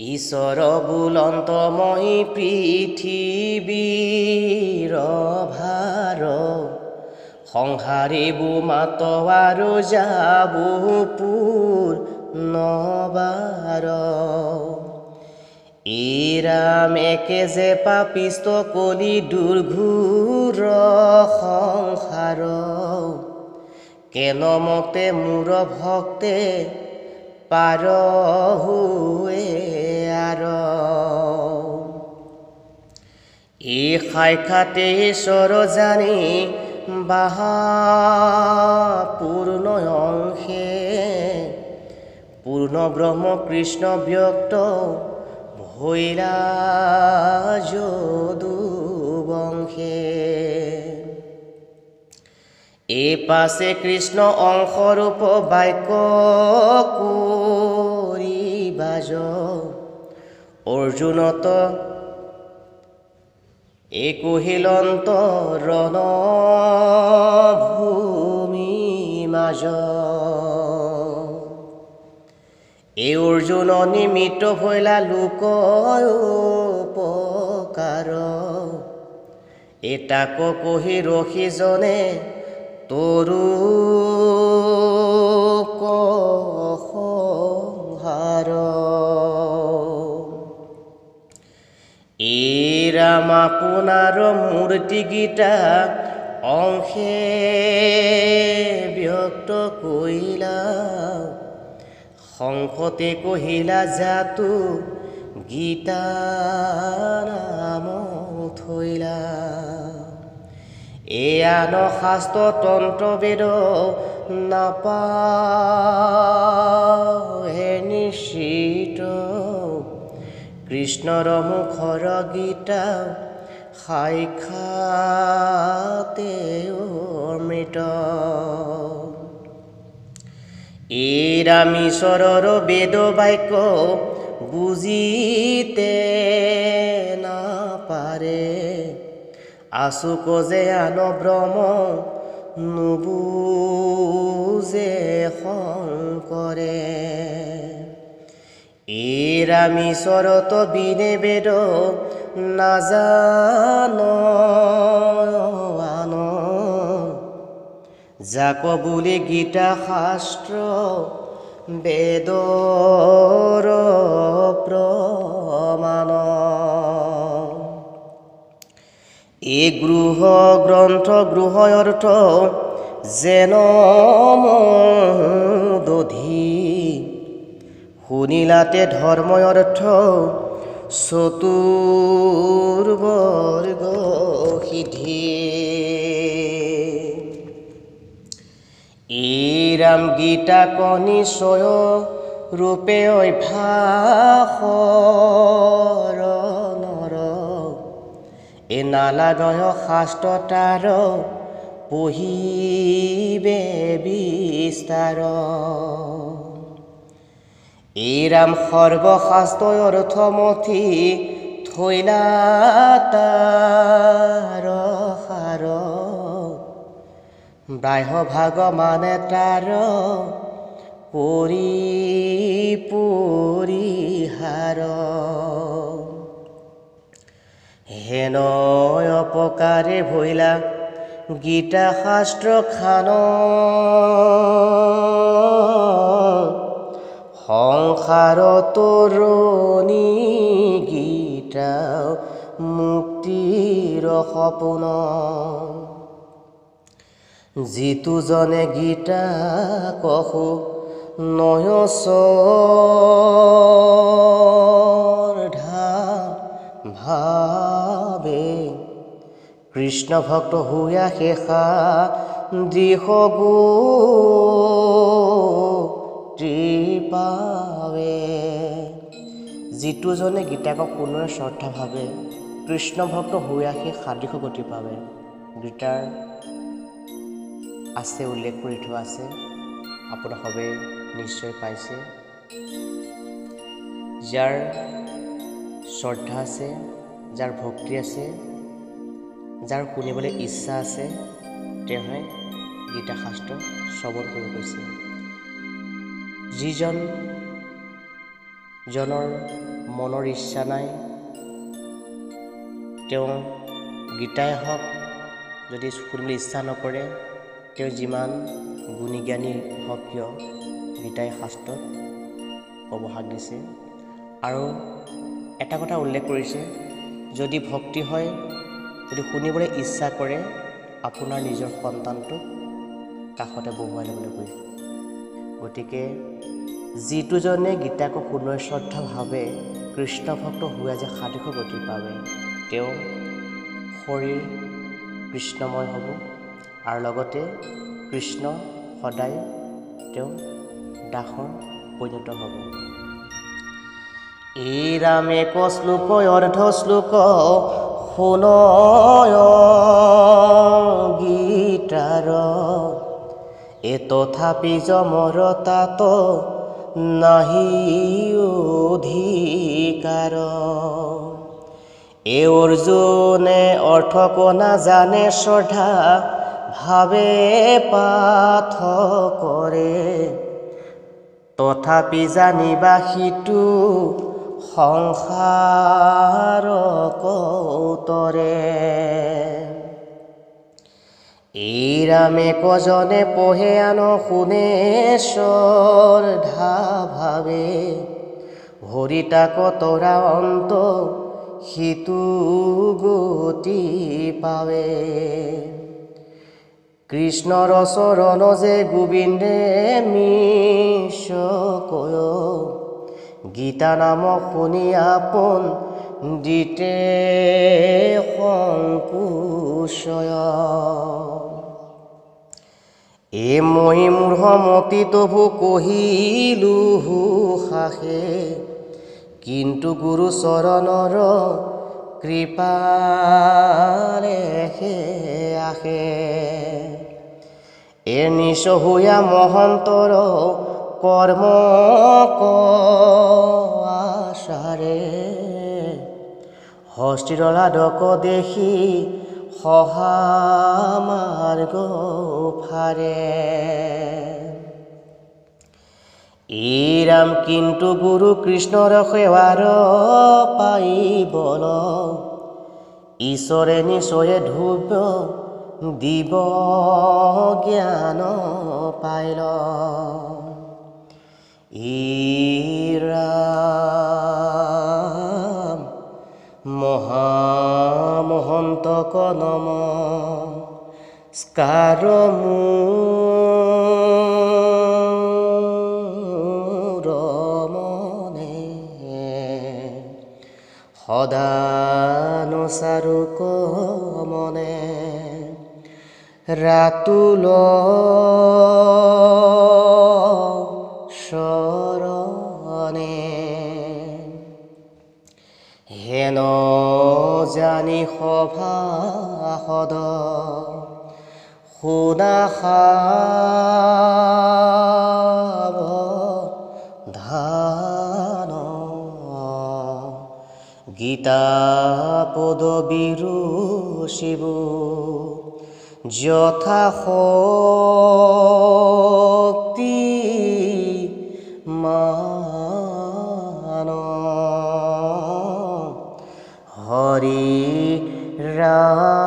ঈশ্বৰ বুলন্তময়ী পৃথিৱীৰ ভাৰ সংহাৰিবু মাত আৰু যাবু পুনবাৰ ৰাম একে যে পাপিষ্ট কলি দুৰ্ঘোৰ সংসাৰ কেনমতে মোৰ ভক্তে পাৰ হুৱে আৰ এই সাক্ষাতে ঈশ্বৰ জানি বাহা পূৰ্ণ অংশে পূৰ্ণ ব্ৰহ্ম কৃষ্ণ ব্যক্ত ভৈলা যদু বংশে এই পাছে কৃষ্ণ অংশৰূপ বাক্য কৰি বাজ অৰ্জুনত এই কহিলন্ত ৰণ ভূমি মাজ এই অৰ্জুন নিমিত্ত ভৈলা লোক উপকাৰ এটাক কহি ৰখিজনে তৰু সংহাৰ এই ৰাম আপোনাৰ মূৰ্তিগীতা অংশে ব্যক্ত কৰিলা সংকটে কহিলা যাতু গীতা নাম থৈলা এয়ান শাস্ত্ৰ তন্ত্ৰ বেদ নাপাহে নিশ্চিত কৃষ্ণৰ মুখৰ গীতা সাক্ষাতে অমৃত এই ৰাম ঈশ্বৰৰ বেদ বাক্য বুজিতে নাপাৰে আশুক যে আন ব্ৰহ্ম নুবুজে শংকৰে এই ৰাম ঈশ্বৰত বিনে বেদ নাজান আন যাক বুলি গীতা শাস্ত্ৰ বেদৰ প্ৰমাণ এই গৃহ গ্ৰন্থ গৃহ অৰ্থ যেন দধি শুনিলাতে ধৰ্ম অৰ্থ চতুৰ্বৰ্গ সিদ্ধি এই ৰাম গীতা নিশ্চয় ৰূপে অভ্যাসৰ নৰ এ নালাগয় শাস্ত্ৰ তাৰ পঢ়িবে বিস্তাৰ এই ৰাম সৰ্বশাস্ত্ৰ অৰ্থমথি থৈলা তাৰ সাৰ বাহ্য ভাগ মানে তাৰ পৰিহাৰ হেন অপকাৰে ভৈলা গীতা শাস্ত্ৰ খান সংসাৰ তৰণী গীতা মুক্তিৰ সপোন যিটো জনে গীতা কহু নয়সৰ্ধা ভাবে কৃষ্ণ ভক্ত হুয়া শেষা দৃশ পাৱে যিটো জনে গীতাকক পুনৰ শ্ৰদ্ধা ভাবে কৃষ্ণ ভক্ত হুয়া সেই সাদৃশ গতি পাবে গীতাৰ আছে উল্লেখ কৰি থোৱা আছে আপোনাৰ সবে নিশ্চয় পাইছে যাৰ শ্ৰদ্ধা আছে যাৰ ভক্তি আছে যাৰ শুনিবলৈ ইচ্ছা আছে তেওঁহে গীতা শাস্ত্ৰ শ্ৰৱণ কৰিব কৈছে যিজন জনৰ মনৰ ইচ্ছা নাই, তেওঁ গীতাই হওক যদি শুনিবলৈ ইচ্ছা নকৰে, তেওঁ যিমান গুণী জ্ঞানী হওক কিয় গীতাই শাস্ত্ৰত অৱহাক দিছে। আৰু এটা কথা উল্লেখ কৰিছে, যদি ভক্তি হয়, যদি শুনিবলৈ ইচ্ছা কৰে, আপোনাৰ নিজৰ সন্তানটোক কাষতে বহুৱাই ল'বলৈ কৈছে। গতিকে যিটোজনে গীতাক পুনৰ শ্ৰদ্ধাভাৱে কৃষ্ণ ভক্ত হৈ আজি সাধিক গতি পাবে, তেওঁ শৰীৰ কৃষ্ণময় হ'ব আৰু লগতে কৃষ্ণ সদায় তেওঁ দাসৰ পৰিণত হ'ব। এই ৰামে ক শ্লোক অৰ্ধ শ্লোক শুনয় গীতাৰ, এ তথাপি যমৰ তাত নাহি অধিকাৰ। এ অৰ্জুনে অৰ্থক নাজানে শ্ৰদ্ধা ভাৱে পাঠ কৰে, তথাপি জানিবা সিটো সংসাৰ কৌতৰে। এই ৰামে কজনে পঢ়ে আন শুনে শ্ৰদ্ধা ভাৱে, হৰি তাক তৰা অন্ত সিটো গতি পাৱে। কৃষ্ণৰ চৰণ যে গোবিন্দে মিছ কয়, গীতা নাম শুনি আপোন দিতে সংকোচয়। এ মই মূঢ়মতি তবু কহিলো সাহে, কিন্তু গুৰু চৰণৰ কৃপালেহে আহে। এ নিচ হৈয়া মহন্তৰ কৰ্ম আচাৰে, হস্তিৰ লাডক দেখি সহামাৰ্গ ফাৰে। এই ৰাম কিন্তু গুৰু কৃষ্ণৰ সেৱাৰ পাইবল, ঈশ্বৰে নিশ্চয়ে ধ্ৰুৱ দিব জ্ঞান পাইল। এই ৰাম মহামহন্তক নমস্কাৰ মোৰ মনে, সদানুচাৰুক মনে ৰাতুল শৰণে। হেন জানি সভাসদ শুনা সাৱধান, গীতা পদবীৰো শিৱ যথা শক্তি মান। হৰি ৰাম